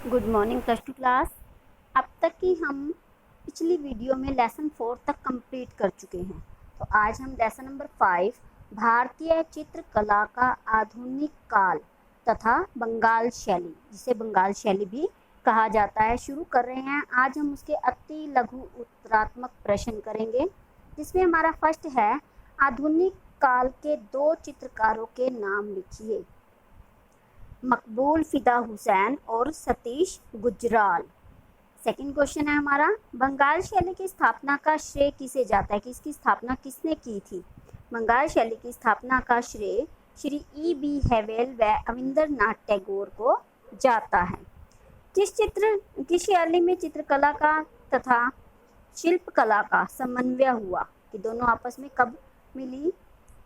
Good morning plus two class. अब तक की हम पिछली वीडियो में लेसन 4 तक कंप्लीट कर चुके हैं। तो आज हम लेसन नंबर 5 भारतीय चित्रकला का आधुनिक काल तथा बंगाल शैली, जिसे बंगाल शैली भी कहा जाता है, शुरू कर रहे हैं। आज हम उसके अति लघु उत्तरात्मक प्रश्न करेंगे, जिसमें हमारा फर्स्ट है, आधुनिक काल के 2 चित्रकारों के नाम लिखिए। मकबूल फिदा हुसैन और सतीश गुजराल। सेकंड क्वेश्चन है हमारा, बंगाल शैली की स्थापना का श्रेय किसे जाता है कि इसकी स्थापना किसने की थी। बंगाल शैली की स्थापना का श्रेय श्री E.B. हेवेल व अविंद्रनाथ टैगोर को जाता है। किस शैली में चित्रकला का तथा शिल्पकला का समन्वय हुआ कि दोनों आपस में कब मिली?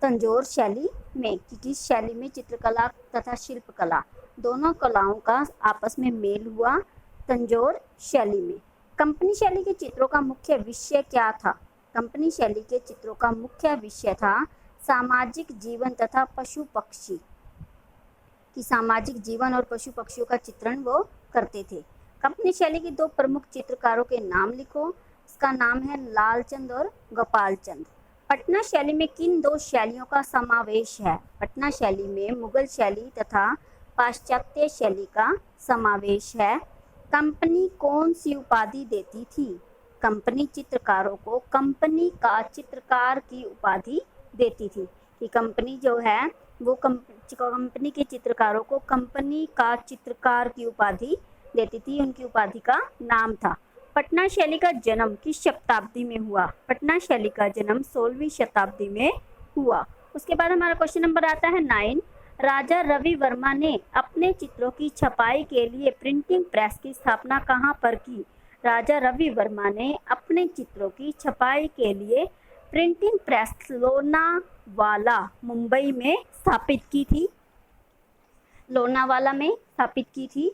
तंजौर शैली में। कि किस शैली में चित्रकला तथा शिल्पकला दोनों कलाओं का आपस में मेल हुआ? तंजौर शैली में। कंपनी शैली के चित्रों का मुख्य विषय क्या था? कंपनी शैली के चित्रों का मुख्य विषय था सामाजिक जीवन तथा पशु पक्षी, कि सामाजिक जीवन और पशु पक्षियों का चित्रण वो करते थे। कंपनी शैली के 2 प्रमुख चित्रकारों के नाम लिखो। इसका नाम है लालचंद और गोपाल चंद। पटना शैली में किन 2 शैलियों का समावेश है? पटना शैली में मुगल शैली तथा पाश्चात्य शैली का समावेश है। कंपनी कौन सी उपाधि देती थी? कंपनी चित्रकारों को कंपनी का चित्रकार की उपाधि देती थी, कि कंपनी जो है वो कंपनी के चित्रकारों को कंपनी का चित्रकार की उपाधि देती थी। उनकी उपाधि का नाम था। पटना शैली का जन्म किस शताब्दी में हुआ? पटना शैली का जन्म 16वीं शताब्दी में हुआ। उसके बाद हमारा क्वेश्चन नंबर आता है 9। राजा रवि वर्मा ने अपने चित्रों की छपाई के लिए प्रिंटिंग प्रेस की स्थापना कहाँ पर की? राजा रवि वर्मा ने अपने चित्रों की छपाई के लिए प्रिंटिंग प्रेस लोनावाला, मुंबई में स्थापित की थी। लोनावाला में स्थापित की थी।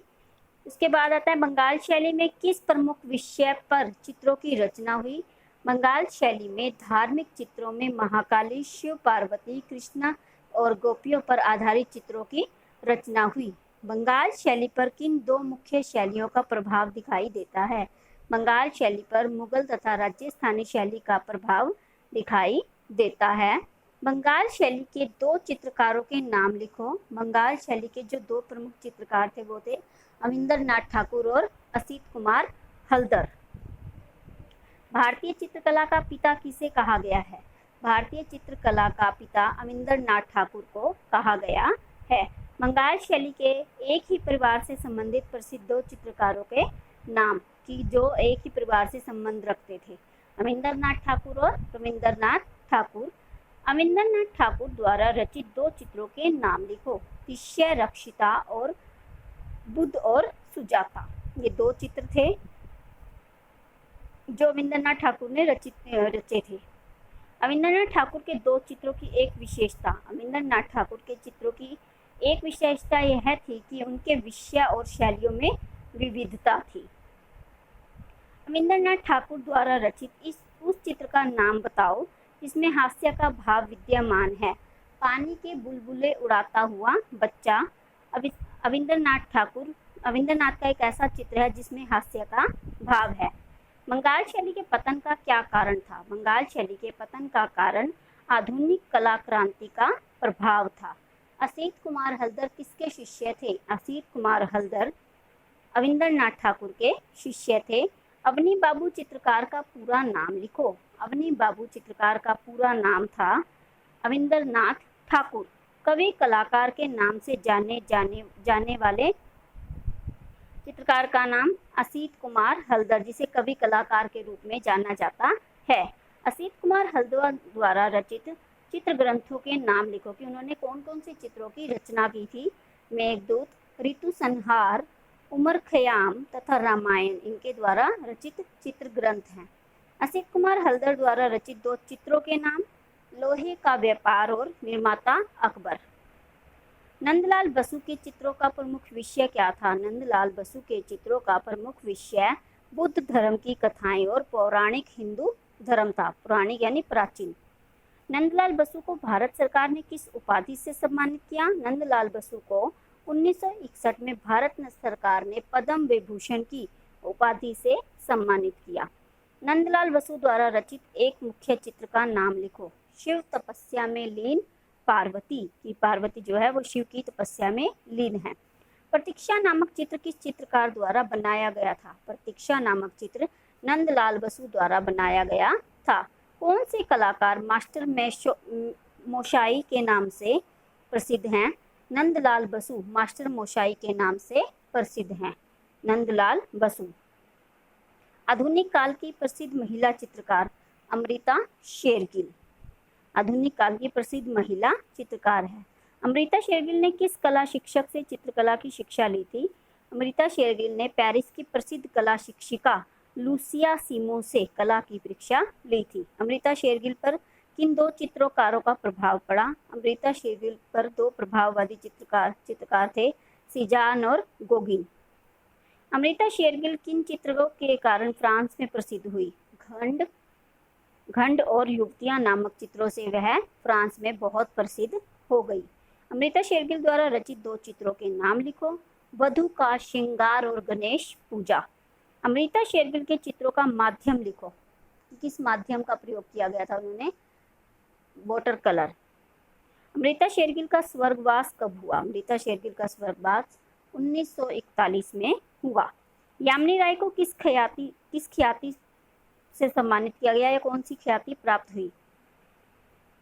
उसके बाद आता है, बंगाल शैली में किस प्रमुख विषय पर चित्रों की रचना हुई? बंगाल शैली में धार्मिक चित्रों में महाकाली, शिव पार्वती, कृष्णा और गोपियों पर आधारित चित्रों की रचना हुई। बंगाल शैली पर किन 2 मुख्य शैलियों का प्रभाव दिखाई देता है? बंगाल शैली पर मुगल तथा राजस्थानी शैली का प्रभाव दिखाई देता है। बंगाल शैली के 2 चित्रकारों के नाम लिखो। बंगाल शैली के जो 2 प्रमुख चित्रकार थे वो थे अविंद्रनाथ ठाकुर और असित कुमार हल्दर। भारतीय चित्रकला का पिता किसे कहा गया है? भारतीय चित्रकला का पिता अविंद्रनाथ ठाकुर को कहा गया है। बंगाल शैली के एक ही परिवार से संबंधित प्रसिद्ध 2 चित्रकारों के नाम, कि जो एक ही परिवार से संबंध रखते थे, अविंद्रनाथ ठाकुर और रविंद्रनाथ ठाकुर। अविंद्रनाथ ठाकुर द्वारा रचित 2 चित्रों के नाम लिखो। शिष्य रक्षिता और बुद्ध और सुजाता। ये 2 चित्र थे जो अविंद्रनाथ ठाकुर ने रचे थे। अविंद्रनाथ ठाकुर के 2 चित्रों की एक विशेषता, अविंद्रनाथ ठाकुर के चित्रों की एक विशेषता यह थी कि उनके विषय और शैलियों में विविधता थी। अविंद्रनाथ ठाकुर द्वारा रचित उस चित्र का नाम बताओ जिसमें हास्य का भाव विद्यमान है। पानी के बुलबुले उड़ाता हुआ बच्चा। अविंद्रनाथ का एक ऐसा चित्र है जिसमें हास्य का भाव है। बंगाल शैली के पतन का क्या कारण था? बंगाल शैली के पतन का कारण आधुनिक कला क्रांति का प्रभाव था। असित कुमार हल्दर किसके शिष्य थे? असित कुमार हल्दर अविंद्रनाथ ठाकुर के शिष्य थे। अवनी बाबू चित्रकार का पूरा नाम लिखो। अवनी बाबू चित्रकार का पूरा नाम था अविंद्रनाथ ठाकुर। कवि कलाकार के नाम से जाने वाले चित्रकार का नाम असित कुमार हल्दर, जिसे कवि कलाकार के रूप में जाना जाता है। असित कुमार हल्दर द्वारा रचित चित्र ग्रंथों के नाम लिखो, कि उन्होंने कौन कौन से चित्रों की रचना की थी। मेघदूत, ऋतु संहार, उमर खयाम तथा रामायण इनके द्वारा रचित चित्र ग्रंथ हैं। असित कुमार हल्दर द्वारा रचित 2 चित्रों के नाम, लोहे का व्यापार और निर्माता अकबर। नंदलाल बसु के चित्रों का प्रमुख विषय क्या था? नंदलाल बसु के चित्रों का प्रमुख विषय बुद्ध धर्म की कथाएं और पौराणिक हिंदू धर्म था। पौराणिक यानी प्राचीन। नंदलाल बसु को भारत सरकार ने किस उपाधि से सम्मानित किया? नंदलाल बसु को 1961 में भारत सरकार ने पद्म विभूषण की उपाधि से सम्मानित किया। नंदलाल बसु द्वारा रचित एक मुख्य चित्र का नाम लिखो। शिव तपस्या में लीन पार्वती की पार्वती जो है वो शिव की तपस्या में लीन है। प्रतीक्षा नामक चित्र किस चित्रकार द्वारा बनाया गया था? प्रतीक्षा नामक चित्र नंदलाल बसु द्वारा बनाया गया था। कौन से कलाकार मास्टर मोशाई के नाम से प्रसिद्ध हैं? नंदलाल बसु मास्टर मोशाई के नाम से प्रसिद्ध हैं। नंदलाल बसु। आधुनिक काल की प्रसिद्ध महिला चित्रकार अमृता शेरगिल। आधुनिक काल की प्रसिद्ध महिला चित्रकार है। अमृता शेरगिल ने किस कला शिक्षक से चित्रकला की शिक्षा ली थी? अमृता शेरगिल ने पेरिस की प्रसिद्ध कला शिक्षिका लूसिया सिमो से कला की परीक्षा ली थी। अमृता शेरगिल पर किन दो चित्रकारों का प्रभाव पड़ा? अमृता शेरगिल पर दो प्रभाववादी चित्रकार थे, सीजान और गोगिन। अमृता शेरगिल किन चित्रों के कारण फ्रांस में प्रसिद्ध हुई? घंड और युवतियां नामक चित्रों से वह फ्रांस में बहुत प्रसिद्ध हो गई। अमृता शेरगिल द्वारा रचित दो चित्रों के नाम लिखो। वधू का श्रृंगार और गणेश पूजा। अमृता शेरगिल के चित्रों का माध्यम लिखो। किस माध्यम का प्रयोग किया गया था उन्होंने? Water colour. अमृता शेरगिल का स्वर्गवास कब हुआ? अमृता शेरगिल का स्वर्गवास 1941 में हुआ। यामिनी राय को किस ख्याति से सम्मानित किया गया या कौन सी ख्याति प्राप्त हुई?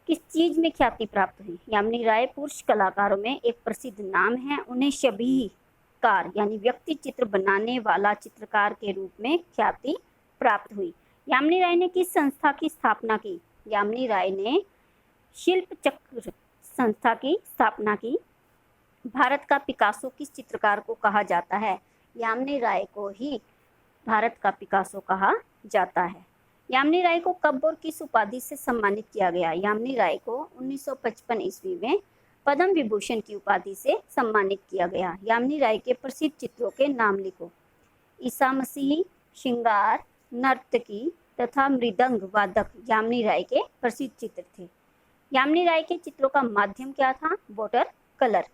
किस चीज में ख्याति प्राप्त हुई? यामिनी राय पुरुष कलाकारों में एक प्रसिद्ध नाम है। उन्हें शबीहकार यानी व्यक्ति चित्र बनाने वाला चित्रकार के रूप में ख्याति प्राप्त हुई। यामिनी राय ने किस संस्था की स्थापना की? यामिनी राय ने शिल्प चक्र संस्था की स्थापना की। भारत का पिकासो किस चित्रकार को कहा जाता है? यामिनी राय को ही भारत का पिकासो कहा जाता है। यामिनी राय को कब और किस उपाधि से सम्मानित किया गया? यामिनी राय को 1955 ईस्वी में पद्म विभूषण की उपाधि से सम्मानित किया गया। यामिनी राय के प्रसिद्ध चित्रों के नाम लिखो। ईसा मसीह, श्रृंगार, नर्तकी तथा मृदंग वादक यामिनी राय के प्रसिद्ध चित्र थे। यामिनी राय के चित्रों का माध्यम क्या था? Water colour.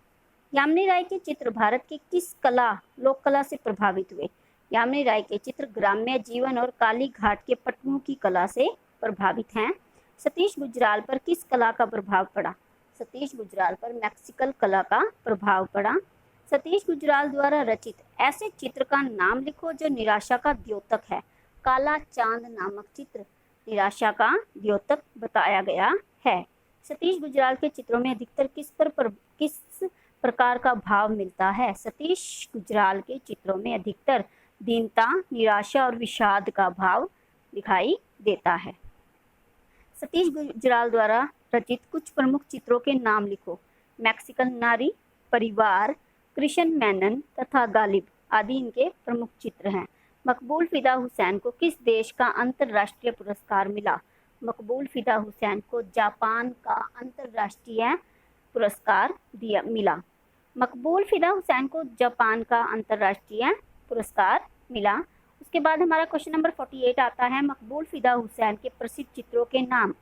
यामिनी राय के चित्र भारत की किस लोक कला से प्रभावित हुए? यामिनी राय के चित्र ग्राम्य जीवन और काली घाट के पटुओं की कला से प्रभावित हैं। सतीश गुजराल पर किस कला का प्रभाव पड़ा? सतीश गुजराल पर मैक्सिकल कला का प्रभाव पड़ा। सतीश गुजराल द्वारा रचित ऐसे चित्र का नाम लिखो जो निराशा का द्योतक है। काला चांद नामक चित्र निराशा का द्योतक बताया गया है। सतीश गुजराल के चित्रों में अधिकतर किस प्रकार का भाव मिलता है? सतीश गुजराल के चित्रों में अधिकतर दीनता, निराशा और विषाद का भाव दिखाई देता है। सतीश गुजराल द्वारा रचित कुछ प्रमुख चित्रों के नाम लिखो। मैक्सिकन नारी, परिवार, कृष्ण मेनन तथा गालिब आदि इनके प्रमुख चित्र हैं। मकबूल फिदा हुसैन को किस देश का अंतर्राष्ट्रीय पुरस्कार मिला? मकबूल फिदा हुसैन को जापान का अंतर्राष्ट्रीय पुरस्कार मिला। मकबूल फिदा हुसैन को जापान का अंतर्राष्ट्रीय पुरस्कार मिला। उसके बाद हमारा क्वेश्चन नंबर 48 आता है। मकबूल फिदा हुसैन के प्रसिद्ध चित्रों के नाम।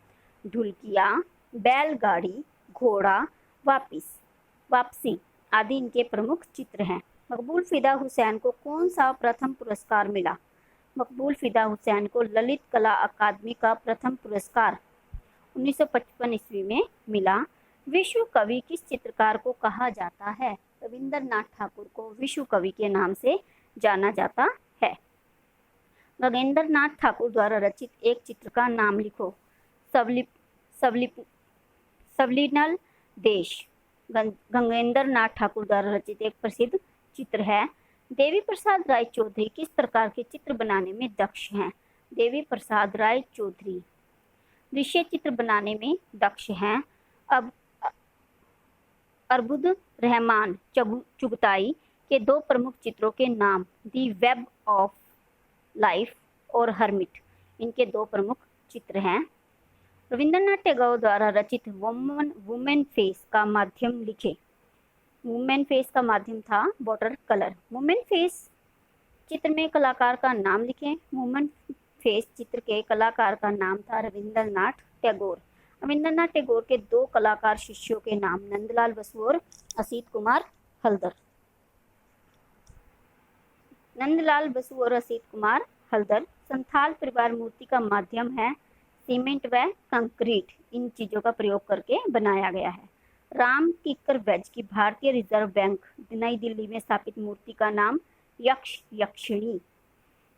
ढुलकिया, बैलगाड़ी, घोड़ा, वापसी आदि इनके प्रमुख चित्र हैं। मकबूल फिदा हुसैन को कौन सा प्रथम पुरस्कार मिला? मकबूल फिदा हुसैन को ललित कला अकादमी का प्रथम पुरस्कार 1955 ईस्वी में मिला। विश्व कवि किस चित्रकार को कहा जाता है? रविंद्रनाथ ठाकुर को विश्व कवि के नाम से जाना जाता है। गगनेंद्रनाथ ठाकुर द्वारा रचित एक चित्र का नाम लिखो। सवलिनल देश गगनेंद्रनाथ ठाकुर द्वारा रचित एक प्रसिद्ध चित्र है। देवी प्रसाद राय चौधरी किस प्रकार के चित्र बनाने में दक्ष हैं? देवी प्रसाद राय चौधरी दृश्य चित्र बनाने में दक्ष हैं। अब अरबुद रहमान चुगताई के दो प्रमुख चित्रों के नाम। दी वेब ऑफ लाइफ और हर्मिट इनके दो प्रमुख चित्र हैं। रविंद्रनाथ टैगोर द्वारा रचित वुमेन फेस का माध्यम लिखे। वुमेन फेस का माध्यम था वाटर कलर। वुमेन फेस चित्र में कलाकार का नाम लिखें। वुमेन फेस चित्र के कलाकार का नाम था रविंद्रनाथ टैगोर। रविंद्रनाथ टैगोर के दो कलाकार शिष्यों के नाम। नंदलाल बसु और असित कुमार हल्दर। नंदलाल बसु और असित कुमार हल्दर। संथाल परिवार मूर्ति का माध्यम है सीमेंट व कंक्रीट, इन चीजों का प्रयोग करके बनाया गया है। राम किक्कर वेज की भारतीय रिजर्व बैंक नई दिल्ली में स्थापित मूर्ति का नाम यक्ष यक्षिणी।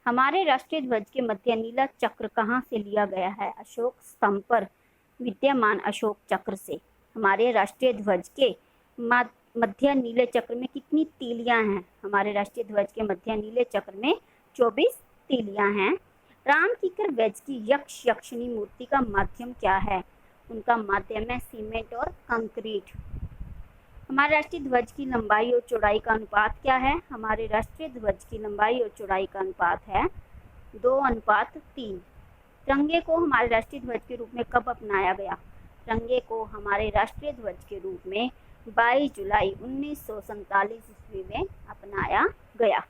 हमारे राष्ट्रीय ध्वज के मध्य नीला चक्र कहाँ से लिया गया है? अशोक स्तंभ पर विद्यमान अशोक चक्र से। हमारे राष्ट्रीय ध्वज के मध्य नीले चक्र में कितनी तीलियां हैं? हमारे राष्ट्रीय ध्वज के मध्य नीले चक्र में 24 तीलियां हैं। राम किक्कर वेज की यक्ष यक्षिणी मूर्ति का माध्यम क्या है? उनका माध्यम है सीमेंट और कंक्रीट। हमारे राष्ट्रीय ध्वज की लंबाई और चौड़ाई का अनुपात क्या है? हमारे राष्ट्रीय ध्वज की लंबाई और चौड़ाई का अनुपात है 2:3। तिरंगे को हमारे राष्ट्रीय ध्वज के रूप में कब अपनाया गया? तिरंगे को हमारे राष्ट्रीय ध्वज के रूप में 22 जुलाई 1947 ईस्वी में अपनाया गया।